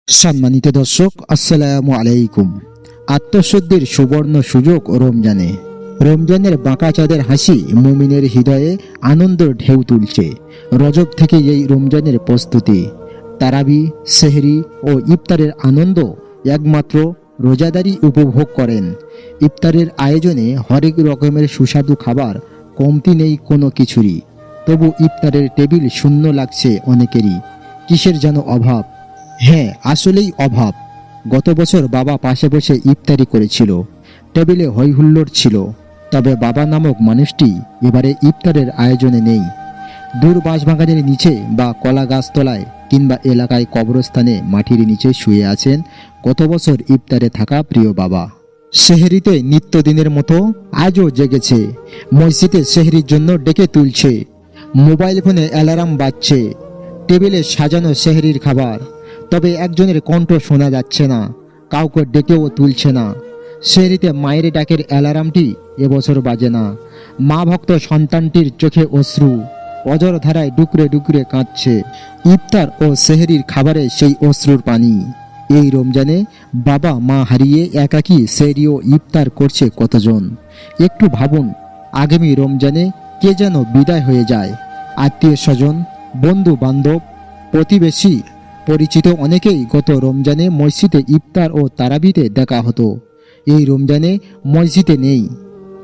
সম্মানিত দর্শক, আসসালামু আলাইকুম। আত্মশুদ্ধির সুবর্ণ সুযোগ রমজানে। রমজানের বাঁকা চাঁদের হাসি মুমিনের হৃদয়ে আনন্দের ঢেউ তুলছে। রজব থেকে এই রমজানের প্রস্তুতি, তারাবি, সেহরি ও ইফতারের আনন্দ একমাত্র রোজাদারই উপভোগ করেন। ইফতারের আয়োজনে হরেক রকমের সুস্বাদু খাবার, কমতি নেই কোনো কিছুরই। তবু ইফতারের টেবিল শূন্য লাগছে অনেকেরই। কিসের যেন অভাব। হ্যাঁ, আসলেই অভাব। গত বছর বাবা পাশে বসে ইফতারি করেছিল, টেবিলে হইহুল্লোড় ছিল। তবে বাবা নামক মানুষটি এবারে ইফতারের আয়োজনে নেই। দূর বাঁশবাগানের নিচে বা কলা গাছতলায় কিংবা এলাকায় কবরস্থানে মাটির নিচে শুয়ে আছেন গত বছর ইফতারে থাকা প্রিয় বাবা। সেহরিতে নিত্যদিনের মতো আজও জেগেছে। মসজিদে সেহরির জন্য ডেকে তুলছে। মোবাইল ফোনে অ্যালার্ম বাজছে। টেবিলে সাজানো সেহরির খাবার। তবে একজনের কণ্ঠ শোনা যাচ্ছে না, কাউকে ডেকেও তুলছে না। সেহরিতে মায়ের ডাকের অ্যালার্মটি এবছর বাজে না। মা ভক্ত সন্তানটির চোখে অশ্রু, অজর ধারায় ডুকরে ডুকরে কাঁদছে। ইফতার ও সেহরির খাবারে সেই অশ্রুর পানি। এই রমজানে বাবা মা হারিয়ে একাকী সেহরি ও ইফতার করছে কতজন। একটু ভাবুন, আগামী রমজানে কে যেন বিদায় হয়ে যায়। আত্মীয় স্বজন, বন্ধু বান্ধব, প্রতিবেশী, পরিচিত অনেকেই গত রমজানে মসজিদে ইফতার ও তারাবিতে দেখা হতো। এই রমজানে মসজিদে নেই।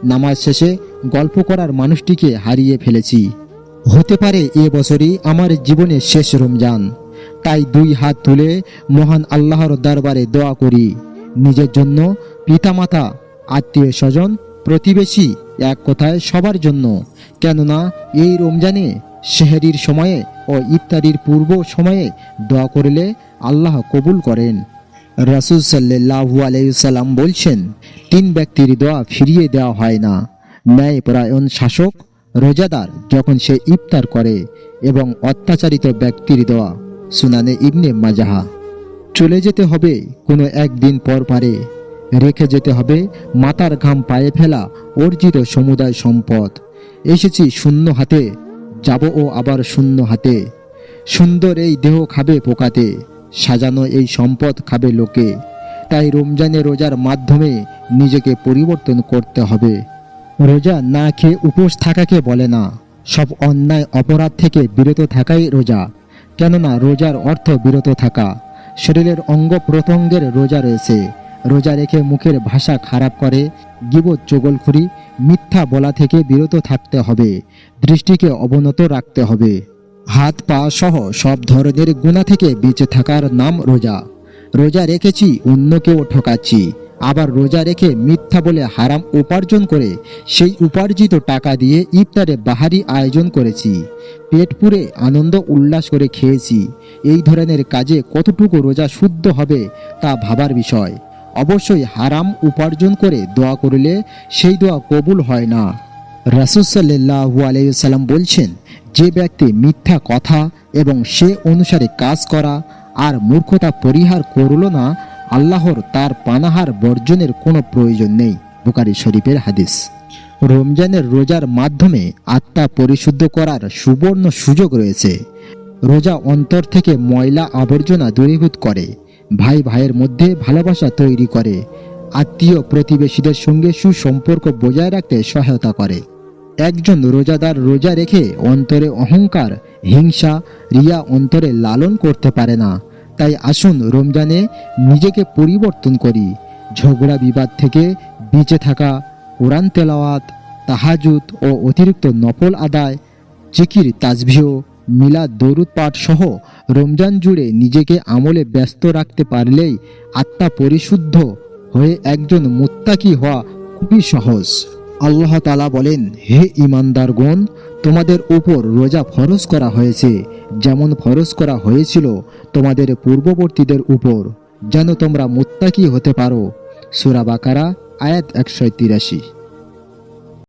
নামাজ শেষে গল্প করার মানুষটিকে হারিয়ে ফেলেছি। হতে পারে এ বছরই আমার জীবনের শেষ রমজান। তাই দুই হাত তুলে মহান আল্লাহর দরবারে দোয়া করি, নিজের জন্য, পিতামাতা, আত্মীয় স্বজন, প্রতিবেশী, এক কথায় সবার জন্য। কেননা এই রমজানে সেহরির সময়ে ও ইফতারির পূর্ব সময়ে দোয়া করলে আল্লাহ কবুল করেন। রাসূল সাল্লাল্লাহু আলাইহি সাল্লাম বলছেন, তিন ব্যক্তির দোয়া ফিরিয়ে দেওয়া হয় না: ন্যায়পরায়ণ শাসক, রোজাদার যখন সে ইফতার করে, এবং অত্যাচারিত ব্যক্তির দোয়া। সুনানে ইবনে মাজাহ। চলে যেতে হবে কোনো একদিন পর পারে, রেখে যেতে হবে মাথার ঘাম পায়ে ফেলা অর্জিত সমুদায় সম্পদ। এসেছি শূন্য হাতে, যাবও আবার শূন্য হাতে। সুন্দর এই দেহ খাবে পোকাতে, সাজানো এই সম্পদ খাবে লোকে। তাই রমজানে রোজার মাধ্যমে নিজেকে পরিবর্তন করতে হবে। রোজা না খেয়ে উপোস থাকাকে বলে না, সব অন্যায় অপরাধ থেকে বিরত থাকাই রোজা। কেননা রোজার অর্থ বিরত থাকা। শরীরের অঙ্গ প্রত্যঙ্গের রোজা রয়েছে। রোজা রেখে মুখের ভাষা খারাপ করে, গীবত, চগলখড়ি, মিথ্যা বলা থেকে বিরত থাকতে হবে। দৃষ্টিকে অবনত রাখতে হবে। হাত পা সহ সব ধরনের গুনাহ থেকে বেঁচে থাকার নাম রোজা। রোজা রেখেছি, অন্যকেও ঠকাচ্ছি। আবার রোজা রেখে মিথ্যা বলে হারাম উপার্জন করে সেই উপার্জিত টাকা দিয়ে ইফতারে বাহারি আয়োজন করেছি। পেট পুরে আনন্দ উল্লাস করে খেয়েছি। এই ধরনের কাজে কতটুকু রোজা শুদ্ধ হবে তা ভাবার বিষয়। অবশ্যই হারাম উপার্জন করে দোয়া করলে সেই দোয়া কবুল হয় না। রাসূল সাল্লাল্লাহু আলাইহি সাল্লাম বলছেন, যে ব্যক্তি মিথ্যা কথা এবং সে অনুসারে কাজ করা আর মূর্খতা পরিহার করল না, আল্লাহর তার পানাহার বর্জনের কোনো প্রয়োজন নেই। বুখারী শরীফের হাদিস। রমজানের রোজার মাধ্যমে আত্মা পরিশুদ্ধ করার সুবর্ণ সুযোগ রয়েছে। রোজা অন্তর থেকে ময়লা আবর্জনা দূরীভূত করে, ভাই ভাইয়ের মধ্যে ভালোবাসা তৈরি করে, আত্মীয় প্রতিবেশীদের সঙ্গে সুসম্পর্ক বজায় রাখতে সহায়তা করে। একজন রোজাদার রোজা রেখে অন্তরে অহংকার, হিংসা, রিয়া অন্তরে লালন করতে পারে না। তাই আসুন রমজানে নিজেকে পরিবর্তন করি। ঝগড়া বিবাদ থেকে বেঁচে থাকা, কোরআন তেলাওয়াত, তাহাজ্জুদ ও অতিরিক্ত নফল আদায়, জিকির, তাসবিহ, মিলাদ, দরুদ পাঠ সহ রমজান জুড়ে নিজেকে আমলে ব্যস্ত রাখতে পারলেই আত্মা পরিশুদ্ধ হয়ে একজন মুত্তাকি হওয়া খুবই সহজ। আল্লাহ তাআলা বলেন, হে ঈমানদারগণ, তোমাদের উপর রোজা ফরজ করা হয়েছে, যেমন ফরজ করা হয়েছিল তোমাদের পূর্ববর্তীদের উপর, যেন তোমরা মুত্তাকি হতে পারো। সূরা বাকারা আয়াত 183।